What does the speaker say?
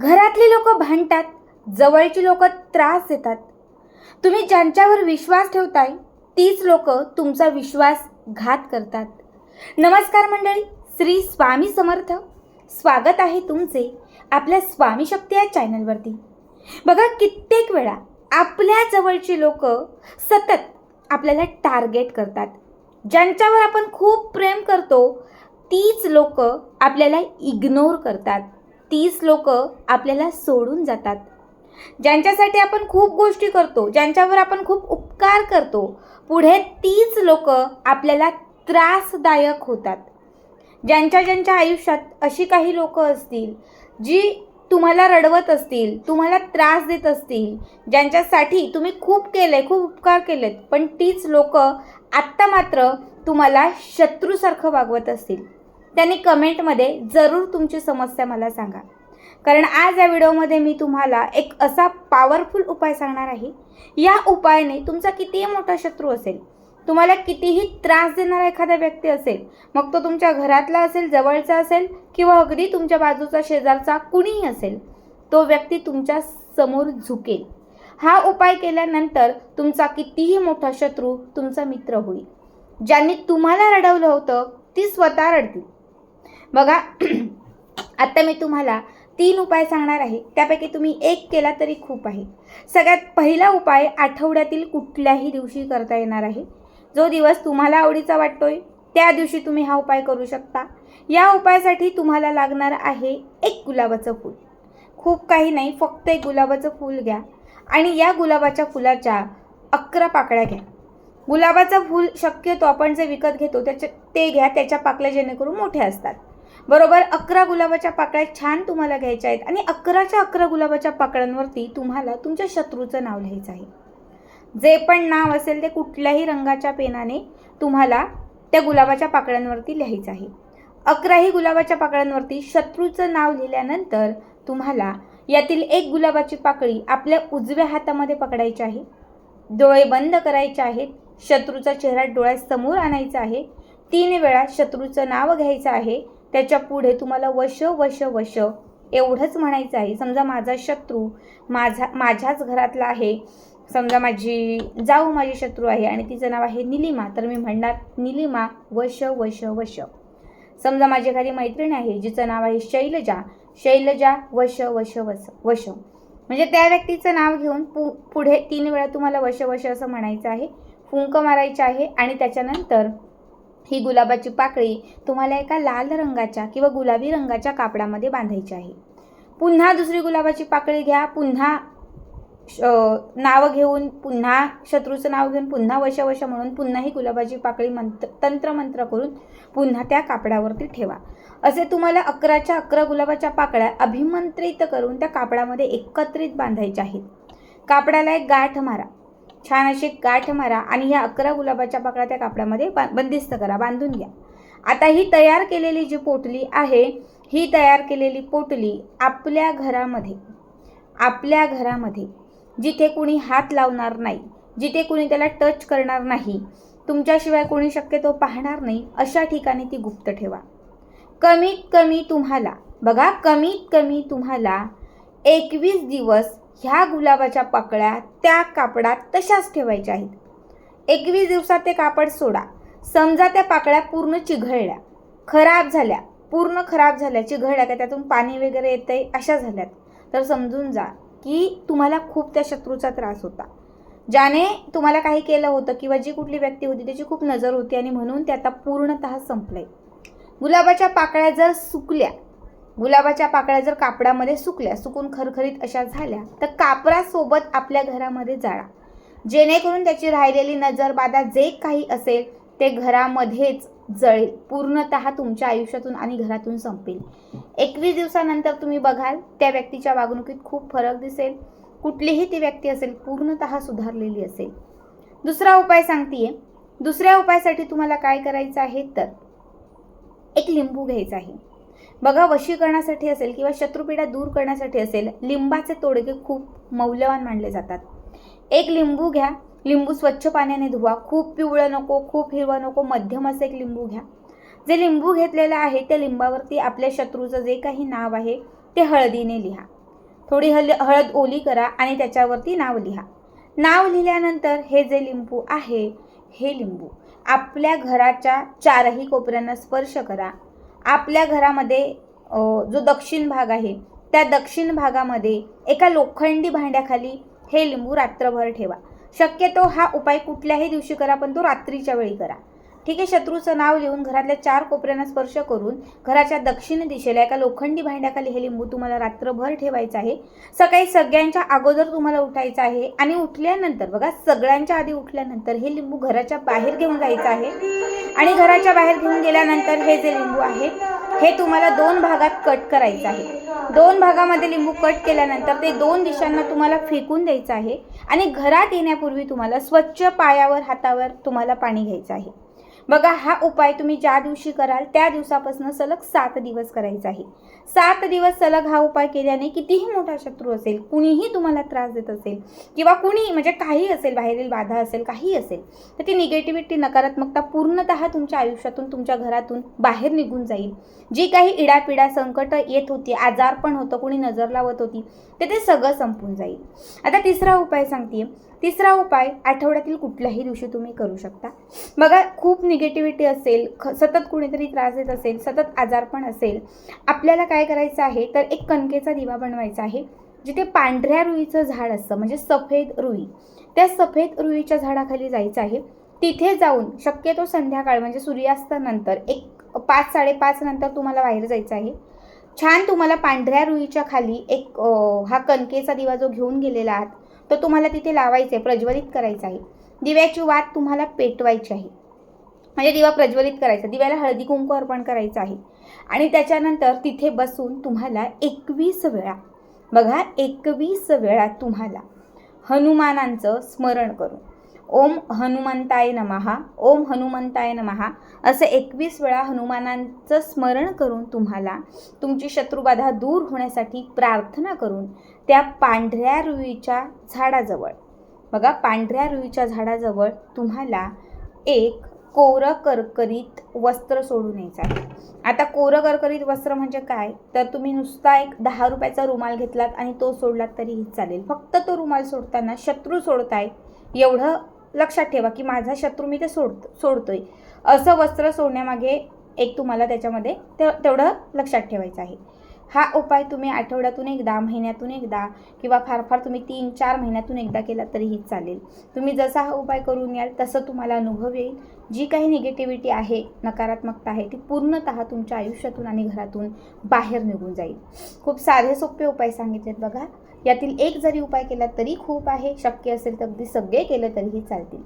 घरातली लोक भांडतात, जवळची लोक त्रास देतात. तुम्ही ज्यांच्यावर विश्वास ठेवताय तीच लोक तुमचा विश्वासघात करतात. नमस्कार मंडळी, श्री स्वामी समर्थ. स्वागत आहे तुमचे आपल्या स्वामी शक्ती या चॅनलवरती. बघा, कित्येक वेळा आपल्या जवळची लोक सतत आपल्याला टार्गेट करतात. ज्यांच्यावर आपण खूप प्रेम करतो तीच लोक आपल्याला इग्नोर करतात, तीच लोक आपल्याला सोडून जातात. ज्यांच्यासाठी आपण खूप गोष्टी करतो, ज्यांच्यावर आपण खूप उपकार करतो, पुढे तीच लोक आपल्याला त्रासदायक होतात. ज्यांच्या आयुष्यात अशी काही लोक असतील जी तुम्हाला रडवत असतील, तुम्हाला त्रास देत असतील, ज्यांच्यासाठी तुम्ही खूप केले, खूप उपकार केलेत, पण तीच लोक आत्ता मात्र तुम्हाला शत्रूसारखं वागवत असतील, त्यांनी कमेंटमध्ये जरूर तुमची समस्या मला सांगा. कारण आज या व्हिडिओमध्ये मी तुम्हाला एक असा पॉवरफुल उपाय सांगणार आहे. या उपायाने तुमचा कितीही मोठा शत्रू असेल, तुम्हाला कितीही त्रास देणारा एखादा व्यक्ती असेल, मग तो तुमच्या घरातला असेल, जवळचा असेल किंवा अगदी तुमच्या बाजूचा, शेजारचा कुणीही असेल, तो व्यक्ती तुमच्या समोर झुकेल. हा उपाय केल्यानंतर तुमचा कितीही मोठा शत्रू तुमचा मित्र होईल. ज्यांनी तुम्हाला रडवलं होतं ती स्वतः रडतील. बघा, आता मी तुम्हाला 3 उपाय सांगणार आहे. त्यापैकी तुम्ही एक केला तरी खूप आहे. सगळ्यात पहिला उपाय आठवड्यातील कुठल्याही दिवशी करता येणार आहे. जो दिवस तुम्हाला आवडीचा वाटतोय त्या दिवशी तुम्ही हा उपाय करू शकता. या उपायासाठी तुम्हाला लागणार आहे एक गुलाबाचं फूल. खूप काही नाही, फक्त एक गुलाबाचं फूल घ्या आणि या गुलाबाच्या फुलाच्या 11 पाकळ्या घ्या. गुलाबाचं फूल शक्यतो आपण जे विकत घेतो ते घ्या, त्याच्या पाकळ्या जेणेकरून मोठ्या असतात. बरोबर 11 गुलाबाच्या पाकळ्या छान तुम्हाला घ्यायच्या आहेत आणि 11च्या 11 गुलाबाच्या पाकळ्यांवरती तुम्हाला तुमच्या शत्रूचं नाव लिहायचं आहे. जे पण नाव असेल ते कुठल्याही रंगाच्या पेनाने तुम्हाला त्या गुलाबाच्या पाकळ्यांवरती लिहायचं आहे. 11ही गुलाबाच्या पाकळ्यांवरती शत्रूचं नाव लिहिल्यानंतर तुम्हाला यातील एक गुलाबाची पाकळी आपल्या उजव्या हातामध्ये पकडायची आहे. डोळे बंद करायचे आहेत. शत्रूचा चेहरा डोळ्यासमोर आणायचा आहे. 3 वेळा शत्रूचं नाव घ्यायचं आहे. त्याच्या पुढे तुम्हाला वश वश वश एवढंच म्हणायचं आहे. समजा माझा शत्रू माझ्याच घरातला आहे, समजा माझी जाऊ माझी शत्रू आहे आणि तिचं नाव आहे निलिमा, तर मी म्हणणार निलिमा वश वश वश. समजा माझी एखादी मैत्रीण आहे जिचं नाव आहे शैलजा, शैलजा वश वश वश वश. म्हणजे त्या व्यक्तीचं नाव घेऊन पुढे 3 वेळा तुम्हाला वश वश असं म्हणायचं आहे. फुंक मारायचं आहे आणि त्याच्यानंतर ही गुलाबाची पाकळी तुम्हाला एका लाल रंगाच्या किंवा गुलाबी रंगाच्या कापडामध्ये बांधायची आहे. पुन्हा दुसरी गुलाबाची पाकळी घ्या. पुन्हा नाव घेऊन, पुन्हा शत्रूचं नाव घेऊन, पुन्हा वश वश म्हणून पुन्हा ही गुलाबाची पाकळी तंत्रमंत्र करून पुन्हा त्या कापडावरती ठेवा. असे तुम्हाला 11च्या 11 गुलाबाच्या पाकळ्या अभिमंत्रित करून त्या कापडामध्ये एकत्रित बांधायच्या आहेत. कापडाला एक गाठ मारा, छान अशी गाठ मारा आणि ह्या 11 गुलाबाच्या पाकळ्या त्या कापडामध्ये बंदिस्त करा, बांधून घ्या. आता ही तयार केलेली जी पोटली आहे, ही तयार केलेली पोटली आपल्या घरामध्ये जिथे कुणी हात लावणार नाही, जिथे कुणी त्याला टच करणार नाही, तुमच्याशिवाय कोणी शक्यतो पाहणार नाही, अशा ठिकाणी ती गुप्त ठेवा. कमीत कमी तुम्हाला 21 दिवस ह्या गुलाबाच्या पाकळ्या त्या कापडात तशाच ठेवायच्या आहेत. 21 दिवसात ते कापड सोडा. समजा त्या पाकळ्या पूर्ण चिघळल्या, खराब झाल्या, पूर्ण खराब झाल्या, चिघळल्या, का त्यातून पाणी वगैरे येतंय अशा झाल्यात, तर समजून जा की तुम्हाला खूप त्या शत्रूचा त्रास होता. ज्याने तुम्हाला काही केलं होतं किंवा जी कुठली व्यक्ती होती त्याची खूप नजर होती आणि म्हणून ते आता पूर्णतः संपलंय. गुलाबाच्या पाकळ्या जर सुकल्या, गुलाबाच्या पाकळ्या जर कापडामध्ये सुकून खरखरीत अशा झाल्या, तर कापडासोबत आपल्या घरामध्ये जाळा, जेणेकरून त्याची राहिलेली नजर बाधा जे काही असेल ते घरामध्येच जळेल, पूर्णतः तुमच्या आयुष्यातून आणि घरातून संपेल. 21 दिवसानंतर तुम्ही बघाल त्या व्यक्तीच्या वागणुकीत खूप फरक दिसेल. कुठलीही ती व्यक्ती असेल पूर्णतः सुधारलेली असेल. दुसरा उपाय सांगतेय. दुसऱ्या उपायासाठी तुम्हाला काय करायचं आहे, तर एक लिंबू घ्यायचा आहे. बघा, वशीकरणासाठी असेल किंवा शत्रुपीडा दूर करण्यासाठी असेल, लिंबाचे तोडगे खूप मौल्यवान मानले जातात. एक लिंबू घ्या. लिंबू स्वच्छ पाण्याने धुवा. खूप पिवळं नको, खूप हिरवं नको, मध्यम असं एक लिंबू घ्या. जे लिंबू घेतलेलं आहे त्या लिंबावरती आपल्या शत्रूचं जे काही नाव आहे ते हळदीने लिहा. थोडी हळद ओली करा आणि त्याच्यावरती नाव लिहा. नाव लिहिल्यानंतर हे जे लिंबू आहे, हे लिंबू आपल्या घराच्या चारही कोपऱ्यांना स्पर्श करा. आपल्या घरामध्ये जो दक्षिण भाग आहे त्या दक्षिण भागामध्ये एका लोखंडी भांड्याखाली हे लिंबू रात्रभर ठेवा. शक्यतो हा उपाय कुठल्याही दिवशी करा, पण तो रात्रीच्या वेळी करा. ठीक आहे. शत्रूचं नाव लिहून घरातल्या 4 कोपऱ्यांना स्पर्श करून घराच्या दक्षिण दिशेला एका लोखंडी भांड्याखाली हे लिंबू तुम्हाला रात्रभर ठेवायचं आहे. सकाळी सगळ्यांच्या अगोदर तुम्हाला उठायचं आहे आणि उठल्यानंतर बघा, सगळ्यांच्या आधी उठल्यानंतर हे लिंबू घराच्या बाहेर घेऊन जायचं आहे आणि घराच्या बाहेर घेऊन गेल्यानंतर हे जे लिंबू आहे हे तुम्हाला 2 भागात कट करायचं आहे. 2 भागामध्ये लिंबू कट केल्यानंतर ते 2 दिशांना तुम्हाला फेकून द्यायचं आहे आणि घरात येण्यापूर्वी तुम्हाला स्वच्छ पायावर हातावर तुम्हाला पाणी घ्यायचं आहे. बघा, हा उपाय तुम्ही ज्या दिवशी कराल त्या दिवसापासून सलग 7 दिवस करायचा आहे. 7 दिवस सलग हा उपाय केल्याने कितीही मोठा शत्रू असेल, कुणीही तुम्हाला त्रास देत असेल किंवा कुणी म्हणजे काही असेल, बाहेरील बाधा असेल, काही असेल, तर ती निगेटिव्हिटी, नकारात्मकता पूर्णतः तुमच्या आयुष्यातून, तुमच्या घरातून बाहेर निघून जाईल. जी काही इडापिडा, संकट येत होती, आजार पण होतं, कुणी नजर लावत होती, ते सगळं संपून जाईल. आता तिसरा उपाय सांगते. तिसरा उपाय आठवड्यातील कुठल्याही दिवशी तुम्ही करू शकता. बघा, खूप निगेटिव्हिटी असेल, सतत कुणीतरी त्रास देत असेल, सतत आजार पण असेल, आपल्याला काय करायचं आहे तर एक कणकेचा दिवा बनवायचा आहे. जिथे पांढऱ्या रुईचं झाड असतं म्हणजे सफेद रुई, त्या सफेद रुईच्या झाडाखाली जायचं आहे. तिथे जाऊन शक्यतो संध्याकाळ म्हणजे सूर्यास्तानंतर एक 5-5:30 नंतर तुम्हाला बाहेर जायचं आहे. छान तुम्हाला पांढऱ्या रुईच्या खाली एक हा कणकेचा दिवा जो घेऊन गेलेला आहात तो तुम्हाला तिथे लावायचा आहे, प्रज्वलित करायचा आहे. दिव्याची वात तुम्हाला पेटवायची आहे, म्हणजे दिवा प्रज्वलित करायचा, दिव्याला हळदी कुंकू अर्पण करायचं आहे आणि त्याच्यानंतर तिथे बसून तुम्हाला 21 वेळा, बघा 21 वेळा तुम्हाला हनुमानांचं स्मरण करून ओम हनुमंताय नमः, ओम हनुमंताय नमः असं 21 वेळा हनुमानांचं स्मरण करून तुम्हाला तुमची शत्रुबाधा दूर होण्यासाठी प्रार्थना करून त्या पांढऱ्या रुईच्या झाडाजवळ, बघा पांढऱ्या रुईच्या झाडाजवळ तुम्हाला एक कोरं करकरीत वस्त्र सोडून यायचं आहे. आता कोरं करकरीत वस्त्र म्हणजे काय, तर तुम्ही नुसता एक 10 रुपयाचा रुमाल घेतलात आणि तो सोडलात तरीही चालेल. फक्त तो रुमाल सोडताना शत्रू सोडताय एवढं लक्षात ठेवा की माझा शत्रू मी ते सोडतोय असं वस्त्र सोडण्यामागे एक तुम्हाला त्याच्यामध्ये तेवढं लक्षात ठेवायचं आहे. हा उपाय तुम्ही आठवड्यातून एकदा, महिन्यातून एकदा किंवा फार फार तुम्ही 3-4 महिन्यातून एकदा केला तरीही चालेल. तुम्ही जसा हा उपाय करून याल तसं तुम्हाला अनुभव येईल. जी काही निगेटिव्हिटी आहे, नकारात्मकता आहे, ती पूर्णतः तुमच्या आयुष्यातून आणि घरातून बाहेर निघून जाईल. खूप साधे सोपे उपाय सांगितलेत बघा. यातील एक जरी उपाय केला तरी खूप आहे. शक्य असेल तर अगदी सगळे केलं तरीही चालतील.